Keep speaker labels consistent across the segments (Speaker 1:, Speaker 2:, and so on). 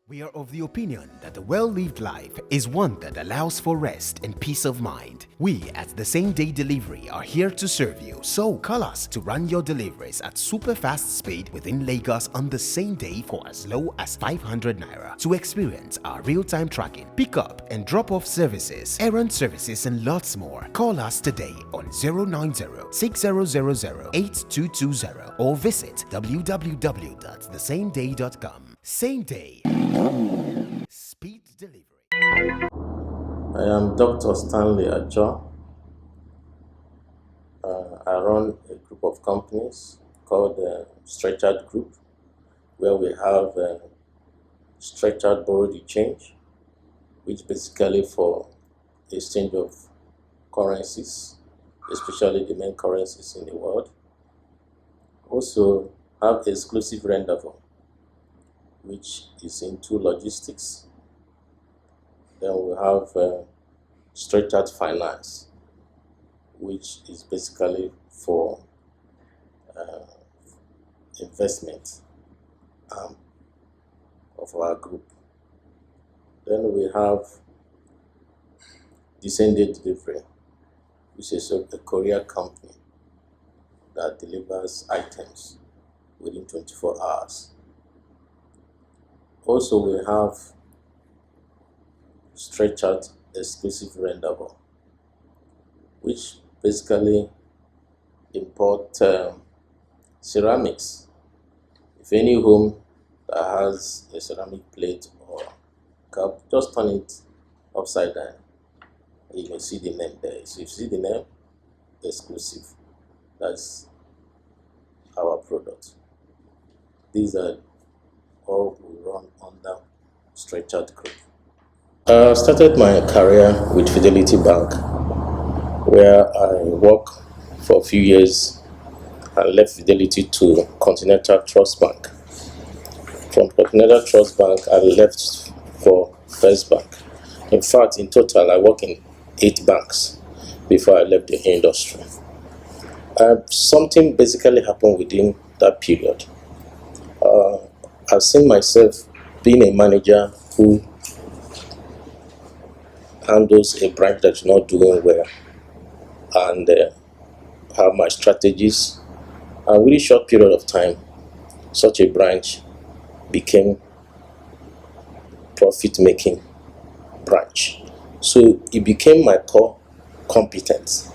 Speaker 1: We are of the opinion that the well-lived life is one that allows for rest and peace of mind. We at the Same Day Delivery are here to serve you, so call us to run your deliveries at super fast speed within Lagos on the same day for as low as 500 naira. To experience our real-time tracking, pick-up and drop-off services, errand services and lots more, call us today on 090-6000-8220 or visit www.thesameday.com. Same Day. Speed delivery.
Speaker 2: I am Dr. Stanley Acho. I run a group of companies called Stretched Group, where we have Stretched Borrow the Change, which basically for exchange of currencies, especially the main currencies in the world. Also have Exclusive Rendezvous, which is into logistics. Then we have Stretched Finance, which is basically for investment of our group. Then we have Descended Delivery, which is a courier company that delivers items within 24 hours. Also, we have Stretched Exclusive Rendezvous, which basically import ceramics. If any home that has a ceramic plate or cup, just turn it upside down. You can see the name there. So if you see the name, exclusive, that's our product. These are all we run under Stretched Group. I started my career with Fidelity Bank, where I worked for a few years and left Fidelity to Continental Trust Bank. From Continental Trust Bank, I left for First Bank. In fact, in total, I worked in 8 banks before I left the industry. Something basically happened within that period. I've seen myself being a manager who handles a branch that's not doing well and have my strategies. And within a short period of time, such a branch became profit-making branch. So it became my core competence.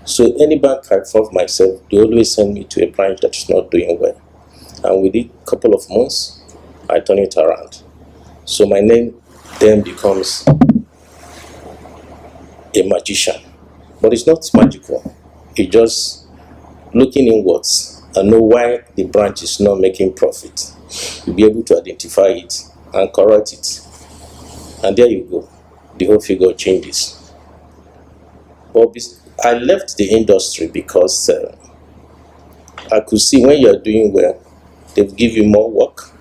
Speaker 2: So any bank I involve myself, they always send me to a branch that is not doing well. And within a couple of months, I turn it around. So my name then becomes a magician. But it's not magical. It's just looking inwards and know why the branch is not making profit. You'll be able to identify it and correct it. And there you go. The whole figure changes. But I left the industry because I could see when you're doing well, they will give you more work,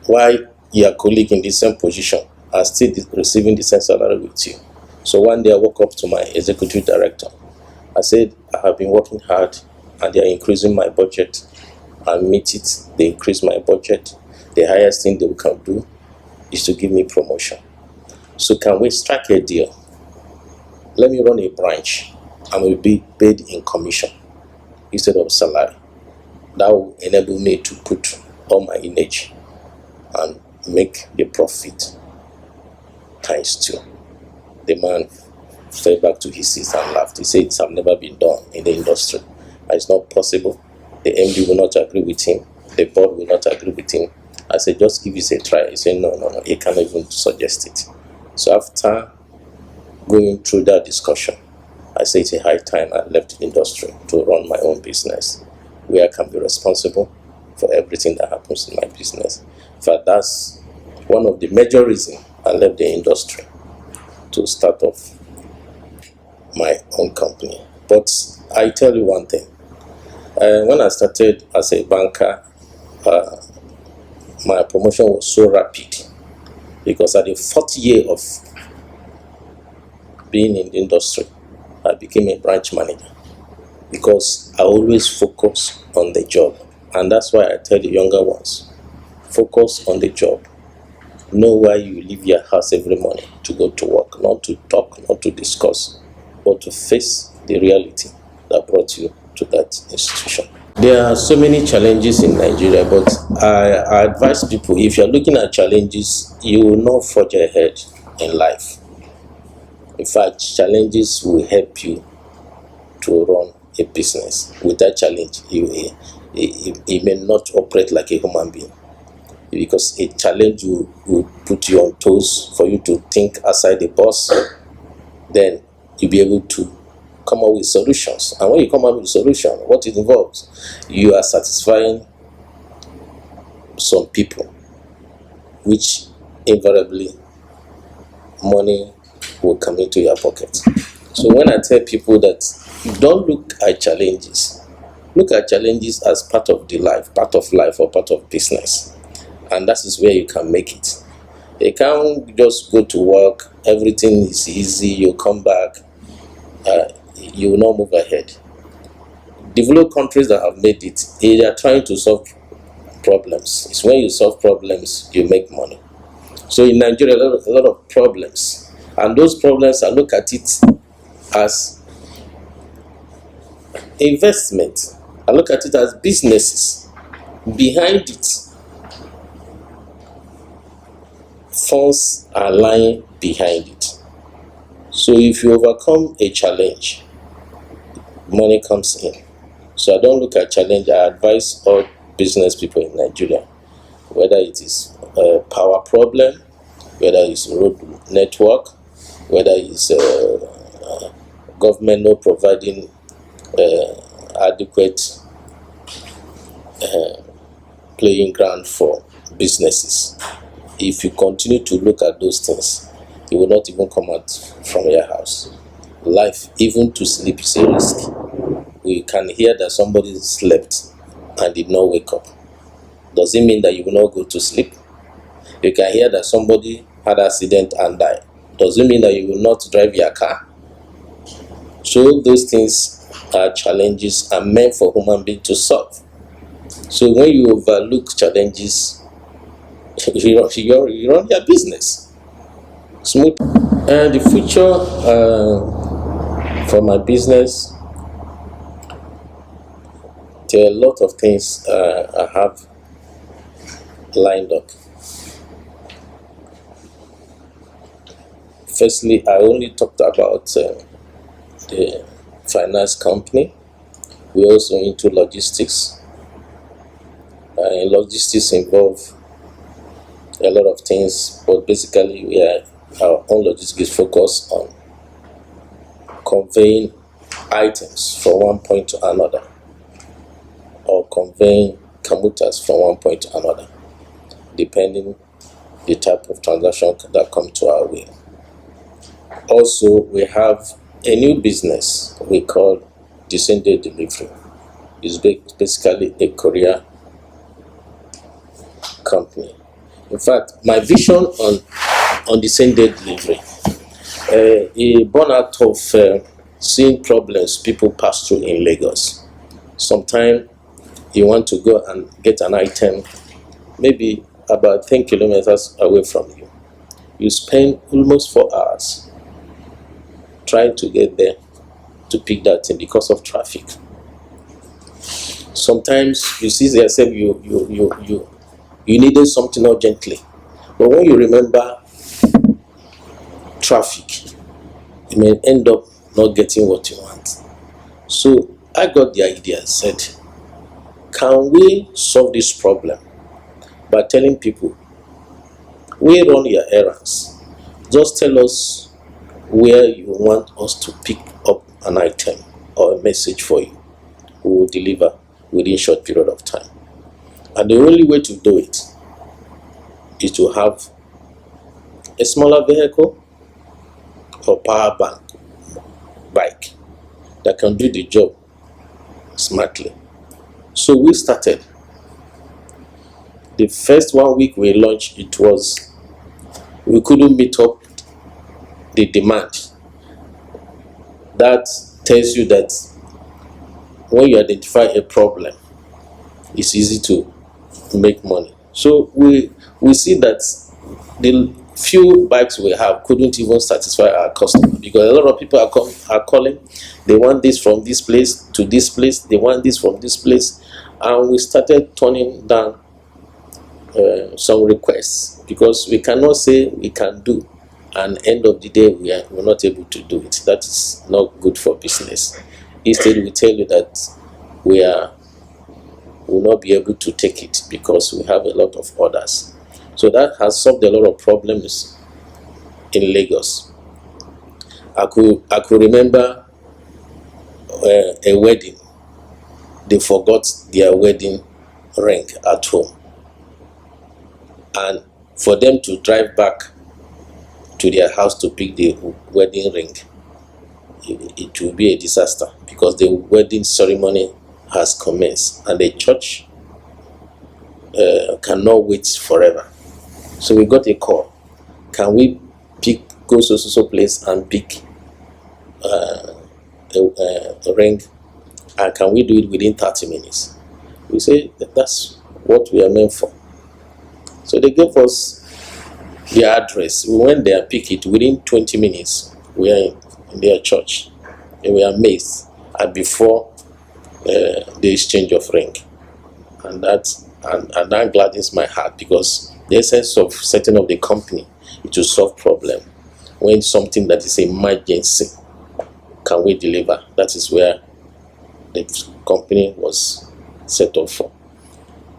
Speaker 2: while your colleague in the same position are still receiving the same salary with you. So one day I woke up to my executive director. I said, I have been working hard and they are increasing my budget. I meet it, they increase my budget. The highest thing they can do is to give me promotion. So can we strike a deal? Let me run a branch and will be paid in commission instead of salary. That will enable me to put all my energy and make the profit times 2. The man fell back to his seat and laughed. He said, "It's have never been done in the industry. It's not possible. The MD will not agree with him. The board will not agree with him." I said, "Just give it a try." He said, no, he can't even suggest it. So after going through that discussion, I said it's a high time I left the industry to run my own business, where I can be responsible for everything that happens in my business. In fact, that's one of the major reasons I left the industry to start off my own company. But I tell you one thing, when I started as a banker, my promotion was so rapid because at the 4th year of being in the industry, I became a branch manager because I always focus on the job. And that's why I tell the younger ones, Focus on the job. Know why you leave your house every morning to go to work, not to talk, not to discuss, but to face the reality that brought you to that institution. There are so many challenges in Nigeria, but I advise people, if you're looking at challenges, you will not forge ahead in life. In fact, challenges will help you to run a business. Without challenge, you may not operate like a human being, because a challenge will put you on toes for you to think outside the box. Then you'll be able to come up with solutions. And when you come up with a solution, what it involves, you are satisfying some people, which invariably money will come into your pocket. So when I tell people that don't look at challenges, look at challenges as part of the life, part of life or part of business. And that is where you can make it. You can't just go to work, everything is easy, you come back, you will not move ahead. Developed countries that have made it, they are trying to solve problems. It's when you solve problems, you make money. So in Nigeria, a lot of problems. And those problems, I look at it as investment. I look at it as businesses. Behind it, funds are lying behind it. So if you overcome a challenge, money comes in. So I don't look at challenge. I advise all business people in Nigeria, whether it is a power problem, whether it's road network, whether it's government not providing adequate playing ground for businesses. If you continue to look at those things, you will not even come out from your house. Life, even to sleep, is a risk. We can hear that somebody slept and did not wake up. Does it mean that you will not go to sleep? You can hear that somebody had an accident and died. Does it mean that you will not drive your car? So those things are challenges and meant for human beings to solve. So when you overlook challenges, you run your business smooth. And the future for my business, there are a lot of things I have lined up. Firstly, I only talked about the finance company. We're also into logistics. Logistics involve a lot of things, but basically our own logistics focus on conveying items from one point to another, or conveying commuters from one point to another, depending the type of transaction that come to our way. Also, we have a new business we call the same-day delivery. It's basically a courier company. In fact, my vision on the same-day delivery, it born out of seeing problems people pass through in Lagos. Sometimes you want to go and get an item, maybe about 10 kilometers away from you. You spend almost 4 hours trying to get there to pick that thing because of traffic. Sometimes you see yourself, you needed something urgently, but when you remember traffic, you may end up not getting what you want. So I got the idea and said, can we solve this problem by telling people, we run your errands, just tell us where you want us to pick up an item or a message for you. We will deliver within a short period of time. And the only way to do it is to have a smaller vehicle or power bank bike that can do the job smartly. So we started. The first 1 week we launched, we couldn't meet up the demand. That tells you that when you identify a problem, it's easy to make money. So we see that the few bikes we have couldn't even satisfy our customer, because a lot of people are calling. They want this from this place to this place. They want this from this place, and we started turning down some requests, because we cannot say we can do, and end of the day we're not able to do it. That is not good for business. Instead, we tell you that we will not be able to take it because we have a lot of orders. So that has solved a lot of problems in Lagos. I could remember a wedding. They forgot their wedding ring at home, and for them to drive back to their house to pick the wedding ring, it will be a disaster, because the wedding ceremony has commenced and the church cannot wait forever. So we got a call. Can we go to so place and pick a ring, and can we do it within 30 minutes? We say that's what we are meant for. So they gave us their address. We went there, pick it within 20 minutes. We are in their church, and we are amazed at before the exchange of ring, and that gladdens my heart, because the essence of setting up the company is to solve problem. When something that is emergency, can we deliver? That is where the company was set up for.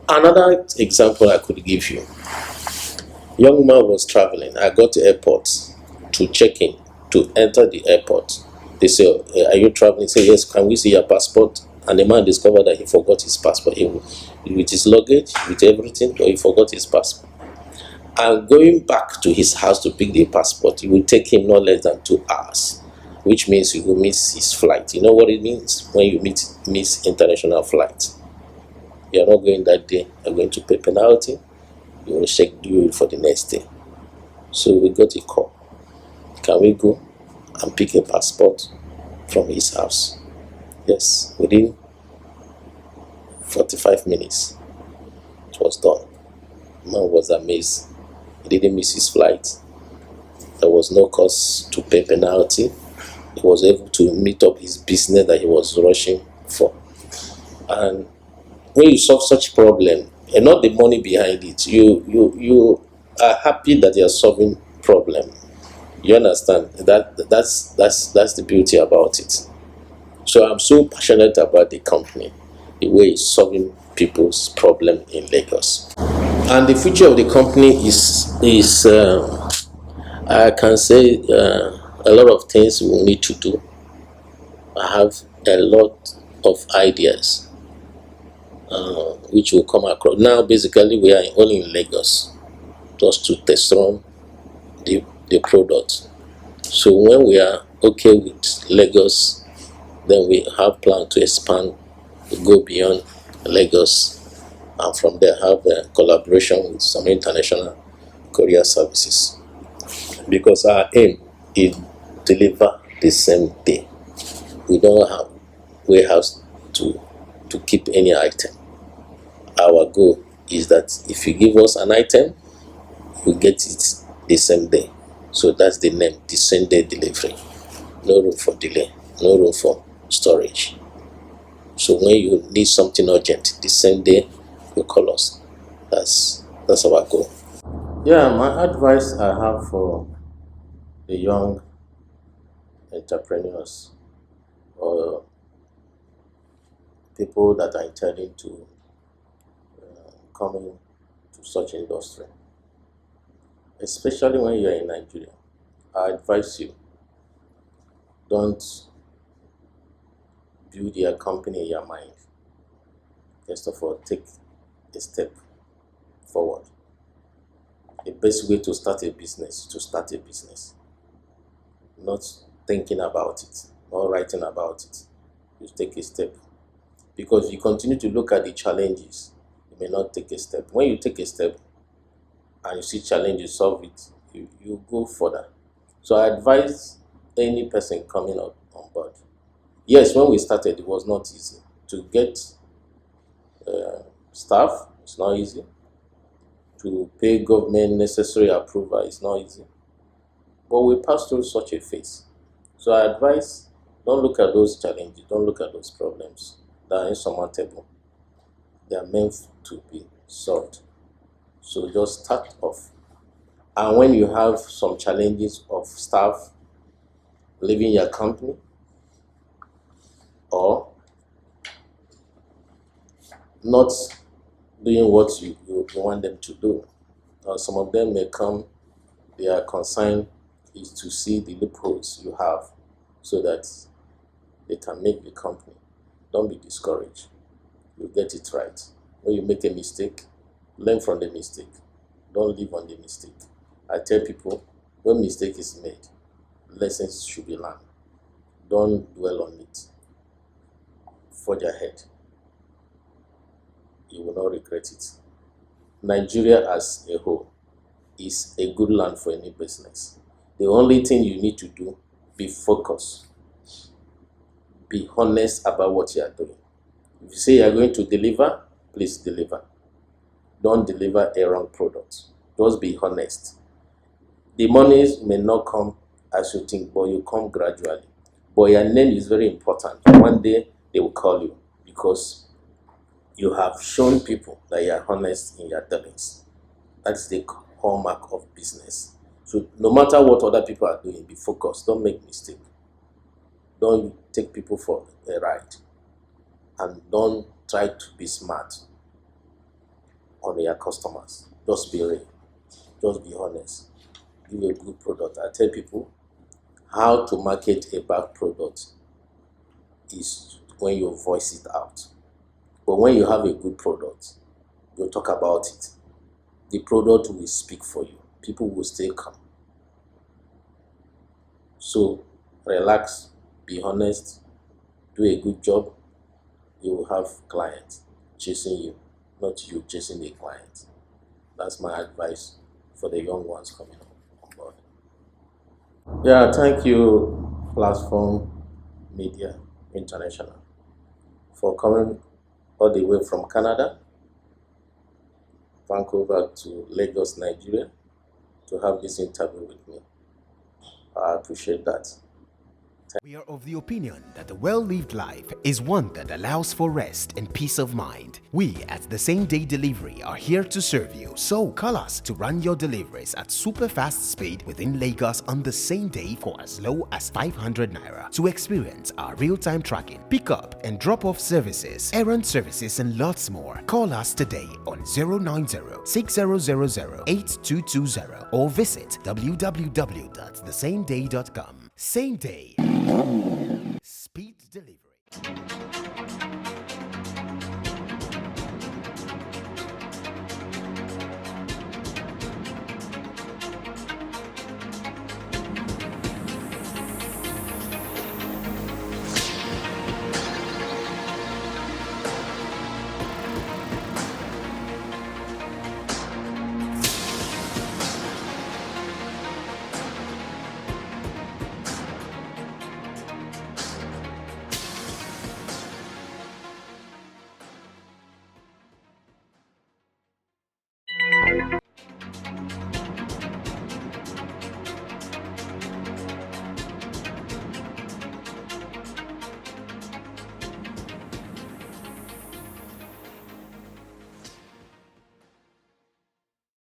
Speaker 2: Another example I could give you: young man was traveling. I got to airport to check in, to enter the airport. They say, are you traveling? He said, yes. Can we see your passport? And the man discovered that he forgot his passport. With his luggage, with everything, but he forgot his passport. And going back to his house to pick the passport, it will take him not less than 2 hours, which means he will miss his flight. You know what it means when you miss international flight? You are not going that day. You are going to pay penalty. You will schedule for the next day. So we got a call. Can we go and pick a passport from his house? Yes, within 45 minutes, it was done. The man was amazed. He didn't miss his flight. There was no cause to pay penalty. He was able to meet up his business that he was rushing for. And when you solve such problem, and not the money behind it, you are happy that you are solving problem. You understand? That's the beauty about it. So I'm so passionate about the company, the way it's solving people's problem in Lagos. And the future of the company is I can say a lot of things we need to do. I have a lot of ideas which will come across. Now basically we are only in Lagos just to test run the product. So when we are okay with Lagos, then we have plan to expand, to go beyond Lagos, and from there have a collaboration with some international courier services, because our aim is deliver the same day. We don't have warehouse to keep any item. Our goal is that if you give us an item, we get it the same day. So that's the name, the same day delivery. No room for delay, no room for storage. So when you need something urgent, the same day you call us. That's our goal. Yeah, my advice I have for the young entrepreneurs or people that are intending to come into such industry, especially when you are in Nigeria, I advise you, don't build your company in your mind. First of all, take a step forward. The best way to start a business is to start a business, not thinking about it, not writing about it. You take a step, because if you continue to look at the challenges, you may not take a step. When you take a step and you see challenges, solve it, you go further. So I advise any person coming up on board. Yes, when we started, it was not easy to get staff. It's not easy. To pay government necessary approval is not easy. But we pass through such a phase. So I advise, don't look at those challenges, don't look at those problems that are insurmountable. They are meant to be solved. So just start off. And when you have some challenges of staff leaving your company or not doing what you want them to do, some of them may come, their concern is to see the loopholes you have so that they can make the company. Don't be discouraged. You get it right. When you make a mistake, learn from the mistake. Don't live on the mistake. I tell people, when mistake is made, lessons should be learned. Don't dwell on it. Forge ahead. You will not regret it. Nigeria as a whole is a good land for any business. The only thing you need to do, be focused. Be honest about what you are doing. If you say you are going to deliver, please deliver. Don't deliver a wrong product. Just be honest. The monies may not come as you think, but you come gradually. But your name is very important. One day they will call you because you have shown people that you are honest in your dealings. That's the hallmark of business. So no matter what other people are doing, be focused. Don't make mistake. Don't take people for a ride. And don't try to be smart on your customers. Just be real. Just be honest. Give a good product. I tell people how to market a bad product is when you voice it out. But when you have a good product, you talk about it. The product will speak for you. People will stay calm. So relax, be honest, do a good job. You will have clients chasing you, not you chasing the client. That's my advice for the young ones coming on board. Yeah, thank you, Platform Media International, for coming all the way from Canada, Vancouver to Lagos, Nigeria, to have this interview with me. I appreciate that.
Speaker 1: We are of the opinion that a well-lived life is one that allows for rest and peace of mind. We at the Same Day Delivery are here to serve you, so call us to run your deliveries at super fast speed within Lagos on the same day for as low as 500 naira. To experience our real-time tracking, pick-up and drop-off services, errand services and lots more, call us today on 090-6000-8220 or visit www.thesameday.com. Same Day.